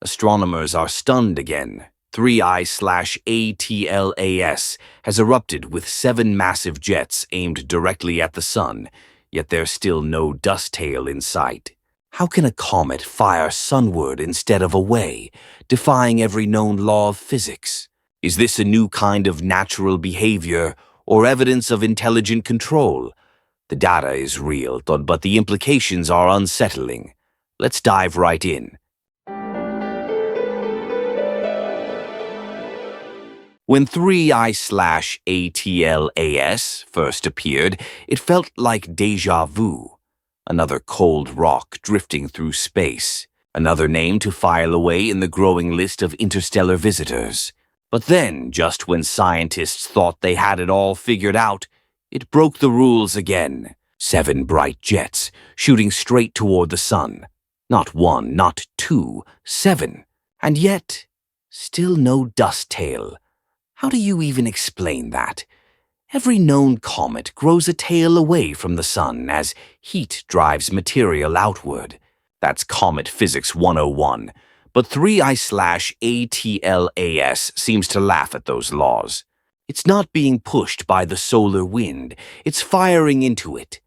Astronomers are stunned again. 3I/ATLAS has erupted with 7 massive jets aimed directly at the sun, yet there's still no dust tail in sight. How can a comet fire sunward instead of away, defying every known law of physics? Is this a new kind of natural behavior or evidence of intelligent control? The data is real, but the implications are unsettling. Let's dive right in. When 3I/ATLAS first appeared, it felt like déjà vu. Another cold rock drifting through space. Another name to file away in the growing list of interstellar visitors. But then, just when scientists thought they had it all figured out, it broke the rules again. 7 bright jets, shooting straight toward the sun. Not 1, not 2, 7. And yet, still no dust tail. How do you even explain that? Every known comet grows a tail away from the sun as heat drives material outward. That's Comet Physics 101. But 3I/ATLAS seems to laugh at those laws. It's not being pushed by the solar wind, it's firing into it.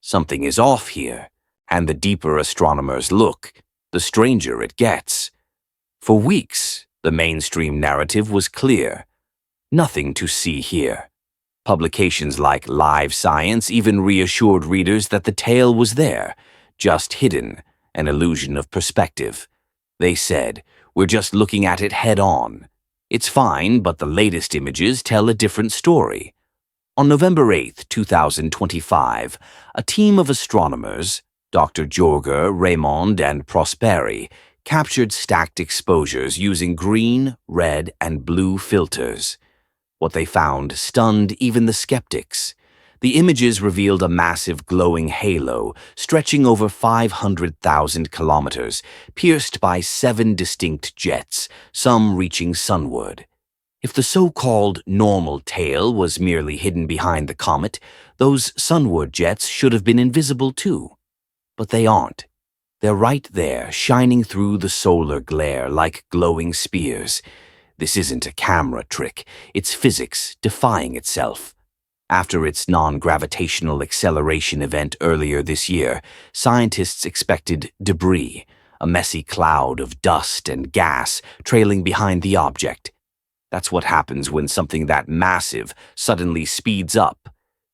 Something is off here, and the deeper astronomers look, the stranger it gets. For weeks, the mainstream narrative was clear. Nothing to see here. Publications like Live Science even reassured readers that the tail was there, just hidden, an illusion of perspective. They said, "We're just looking at it head-on. It's fine, but the latest images tell a different story." On November 8, 2025, a team of astronomers, Dr. Jorger, Raymond, and Prosperi, captured stacked exposures using green, red, and blue filters. What they found stunned even the skeptics. The images revealed a massive glowing halo stretching over 500,000 kilometers, pierced by 7 distinct jets, some reaching sunward. If the so-called normal tail was merely hidden behind the comet, those sunward jets should have been invisible too. But they aren't. They're right there, shining through the solar glare like glowing spears. This isn't a camera trick, it's physics defying itself. After its non-gravitational acceleration event earlier this year, scientists expected debris, a messy cloud of dust and gas trailing behind the object. That's what happens when something that massive suddenly speeds up.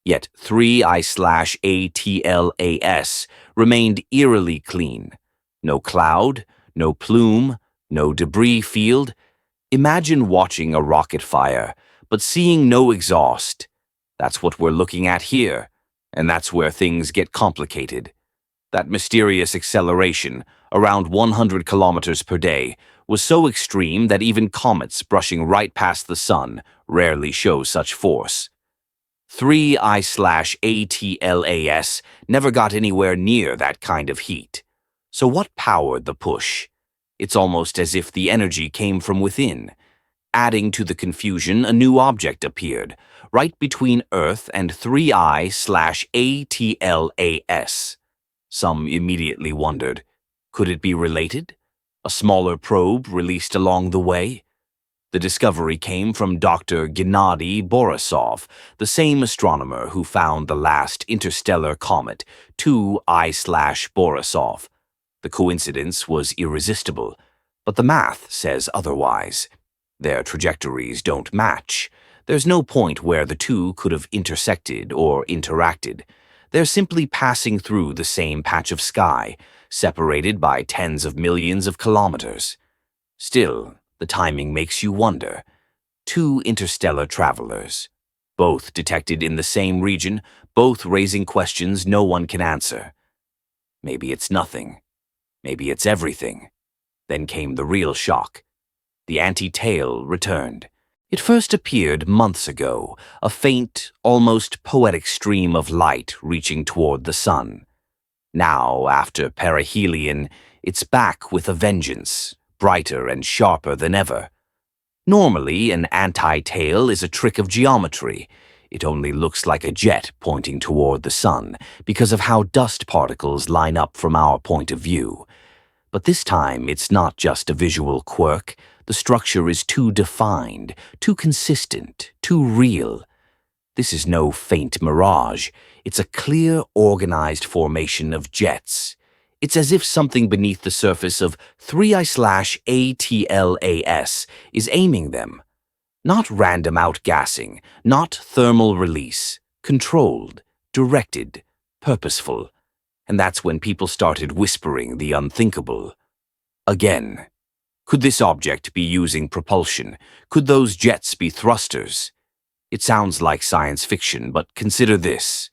Yet 3I/ATLAS remained eerily clean. No cloud, no plume, no debris field. Imagine watching a rocket fire, but seeing no exhaust. That's what we're looking at here, and that's where things get complicated. That mysterious acceleration, around 100 kilometers per day, was so extreme that even comets brushing right past the sun rarely show such force. 3I/ATLAS never got anywhere near that kind of heat. So what powered the push? It's almost as if the energy came from within. Adding to the confusion, a new object appeared, right between Earth and 3I/ATLAS. Some immediately wondered, could it be related? A smaller probe released along the way? The discovery came from Dr. Gennady Borisov, the same astronomer who found the last interstellar comet, 2I/Borisov. The coincidence was irresistible, but the math says otherwise. Their trajectories don't match. There's no point where the two could have intersected or interacted. They're simply passing through the same patch of sky, separated by tens of millions of kilometers. Still, the timing makes you wonder. 2 interstellar travelers, both detected in the same region, both raising questions no one can answer. Maybe it's nothing. Maybe it's everything. Then came the real shock. The anti-tail returned. It first appeared months ago, a faint, almost poetic stream of light reaching toward the sun. Now, after perihelion, it's back with a vengeance, brighter and sharper than ever. Normally, an anti-tail is a trick of geometry. It only looks like a jet pointing toward the sun because of how dust particles line up from our point of view. But this time, it's not just a visual quirk. The structure is too defined, too consistent, too real. This is no faint mirage. It's a clear, organized formation of jets. It's as if something beneath the surface of 3I/ATLAS is aiming them. Not random outgassing, not thermal release. Controlled, directed, purposeful. And that's when people started whispering the unthinkable. Again. Could this object be using propulsion? Could those jets be thrusters? It sounds like science fiction, but consider this.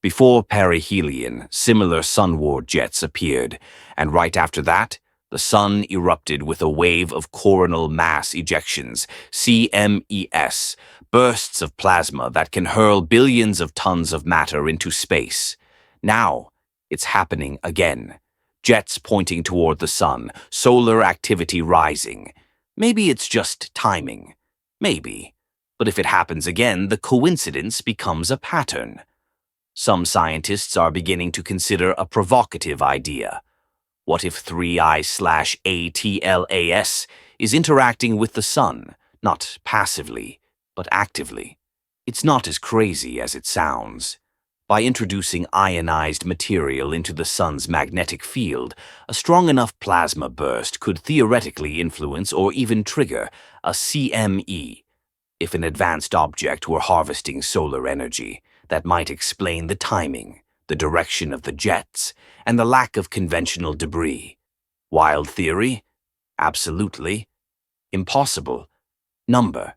Before perihelion, similar Sunward jets appeared, and right after that, the sun erupted with a wave of coronal mass ejections, CMES, bursts of plasma that can hurl billions of tons of matter into space. Now, it's happening again. Jets pointing toward the sun, solar activity rising. Maybe it's just timing. Maybe. But if it happens again, the coincidence becomes a pattern. Some scientists are beginning to consider a provocative idea. What if 3I/ATLAS is interacting with the sun, not passively, but actively? It's not as crazy as it sounds. By introducing ionized material into the sun's magnetic field, a strong enough plasma burst could theoretically influence or even trigger a CME. If an advanced object were harvesting solar energy, that might explain the timing, the direction of the jets, and the lack of conventional debris. Wild theory? Absolutely. Impossible. Number.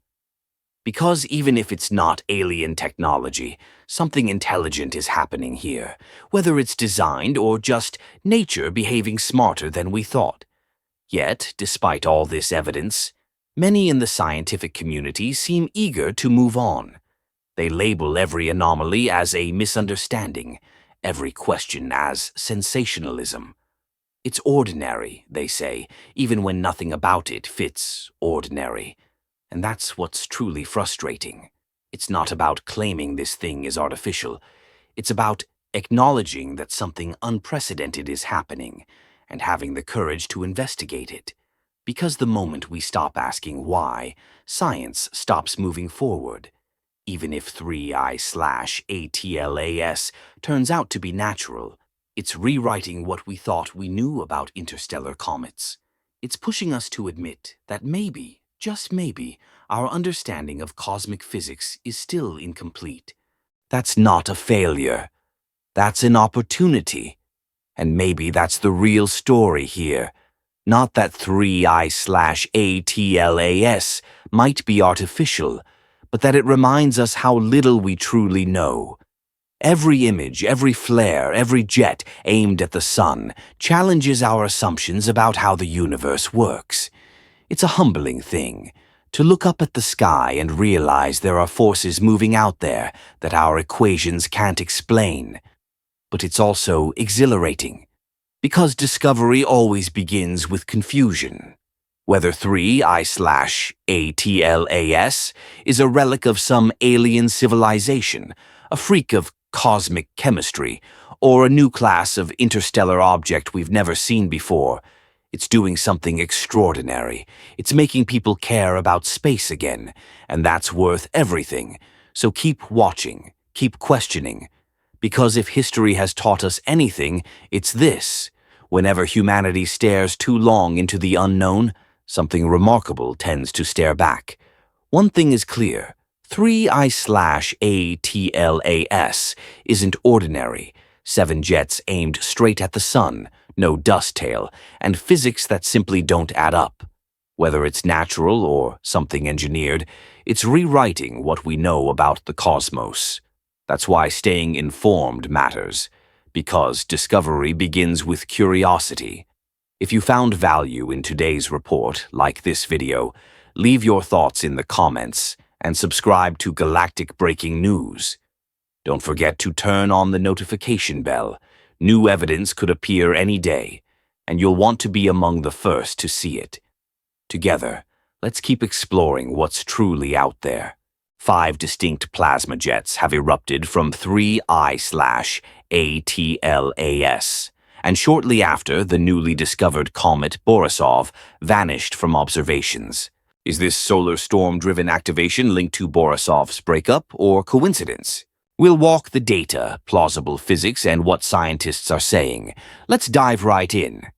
Because even if it's not alien technology, something intelligent is happening here, whether it's designed or just nature behaving smarter than we thought. Yet, despite all this evidence, many in the scientific community seem eager to move on. They label every anomaly as a misunderstanding, every question as sensationalism. It's ordinary, they say, even when nothing about it fits ordinary. And that's what's truly frustrating. It's not about claiming this thing is artificial. It's about acknowledging that something unprecedented is happening and having the courage to investigate it. Because the moment we stop asking why, science stops moving forward. Even if 3I/ATLAS turns out to be natural, it's rewriting what we thought we knew about interstellar comets. It's pushing us to admit that maybe, just maybe, our understanding of cosmic physics is still incomplete. That's not a failure. That's an opportunity. And maybe that's the real story here. Not that 3I/ATLAS might be artificial, but that it reminds us how little we truly know. Every image, every flare, every jet aimed at the sun challenges our assumptions about how the universe works. It's a humbling thing, to look up at the sky and realize there are forces moving out there that our equations can't explain. But it's also exhilarating, because discovery always begins with confusion. Whether 3I/ATLAS is a relic of some alien civilization, a freak of cosmic chemistry, or a new class of interstellar object we've never seen before, it's doing something extraordinary. It's making people care about space again, and that's worth everything. So keep watching, keep questioning. Because if history has taught us anything, it's this. Whenever humanity stares too long into the unknown, something remarkable tends to stare back. One thing is clear. 3I/ATLAS isn't ordinary. 7 jets aimed straight at the sun, no dust tail, and physics that simply don't add up. Whether it's natural or something engineered, it's rewriting what we know about the cosmos. That's why staying informed matters, because discovery begins with curiosity. If you found value in today's report, like this video, leave your thoughts in the comments and subscribe to Galactic Breaking News. Don't forget to turn on the notification bell. New evidence could appear any day, and you'll want to be among the first to see it. Together, let's keep exploring what's truly out there. 5 distinct plasma jets have erupted from 3I/ATLAS, and shortly after, the newly discovered comet Borisov vanished from observations. Is this solar storm-driven activation linked to Borisov's breakup, or coincidence? We'll walk the data, plausible physics, and what scientists are saying. Let's dive right in.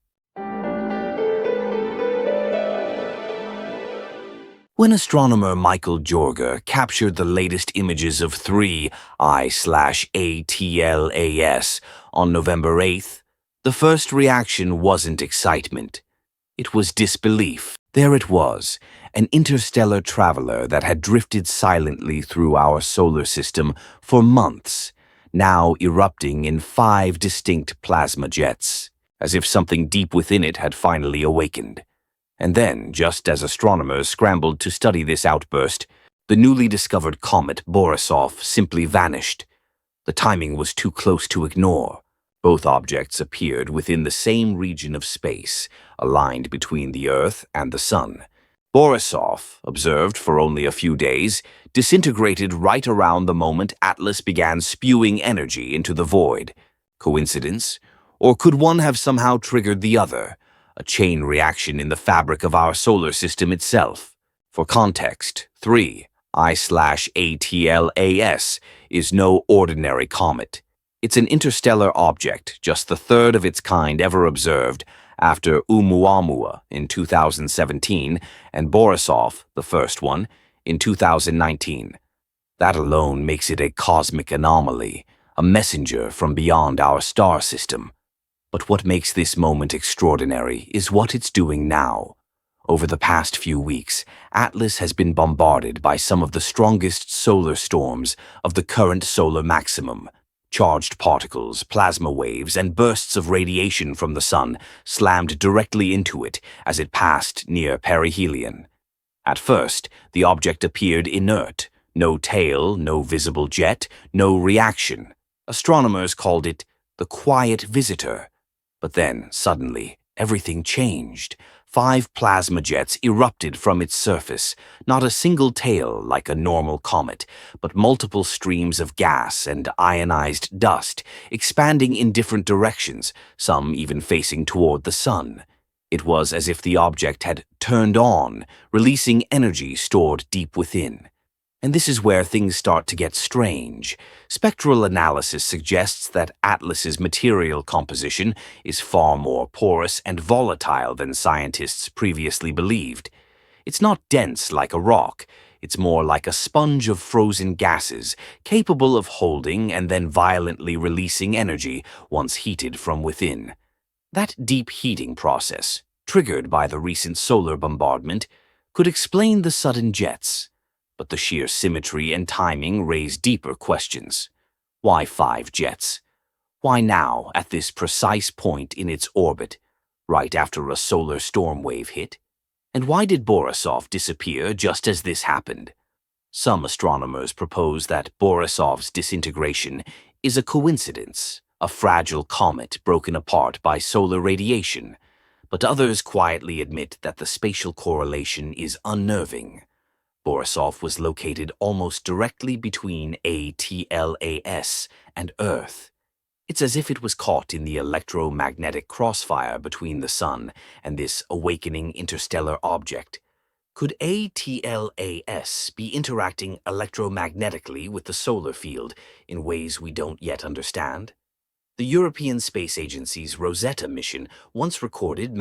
When astronomer Michael Jorger captured the latest images of 3I/ATLAS on November 8th, the first reaction wasn't excitement. It was disbelief. There it was, an interstellar traveler that had drifted silently through our solar system for months, now erupting in 5 distinct plasma jets, as if something deep within it had finally awakened. And then, just as astronomers scrambled to study this outburst, the newly discovered comet Borisov simply vanished. The timing was too close to ignore. Both objects appeared within the same region of space, aligned between the Earth and the Sun. Borisov, observed for only a few days, disintegrated right around the moment Atlas began spewing energy into the void. Coincidence? Or could one have somehow triggered the other? A chain reaction in the fabric of our solar system itself. For context, 3I/ATLAS is no ordinary comet. It's an interstellar object, just the third of its kind ever observed, after Oumuamua in 2017 and Borisov, the first one, in 2019. That alone makes it a cosmic anomaly, a messenger from beyond our star system. But what makes this moment extraordinary is what it's doing now. Over the past few weeks, Atlas has been bombarded by some of the strongest solar storms of the current solar maximum. Charged particles, plasma waves, and bursts of radiation from the sun slammed directly into it as it passed near perihelion. At first, the object appeared inert. No tail, no visible jet, no reaction. Astronomers called it the quiet visitor. But then, suddenly, everything changed. 5 plasma jets erupted from its surface, not a single tail like a normal comet, but multiple streams of gas and ionized dust, expanding in different directions, some even facing toward the sun. It was as if the object had turned on, releasing energy stored deep within. And this is where things start to get strange. Spectral analysis suggests that Atlas's material composition is far more porous and volatile than scientists previously believed. It's not dense like a rock. It's more like a sponge of frozen gases, capable of holding and then violently releasing energy once heated from within. That deep heating process, triggered by the recent solar bombardment, could explain the sudden jets. But the sheer symmetry and timing raise deeper questions. Why 5 jets? Why now, at this precise point in its orbit, right after a solar storm wave hit? And why did Borisov disappear just as this happened? Some astronomers propose that Borisov's disintegration is a coincidence, a fragile comet broken apart by solar radiation. But others quietly admit that the spatial correlation is unnerving. Borisov was located almost directly between ATLAS and Earth. It's as if it was caught in the electromagnetic crossfire between the Sun and this awakening interstellar object. Could ATLAS be interacting electromagnetically with the solar field in ways we don't yet understand? The European Space Agency's Rosetta mission once recorded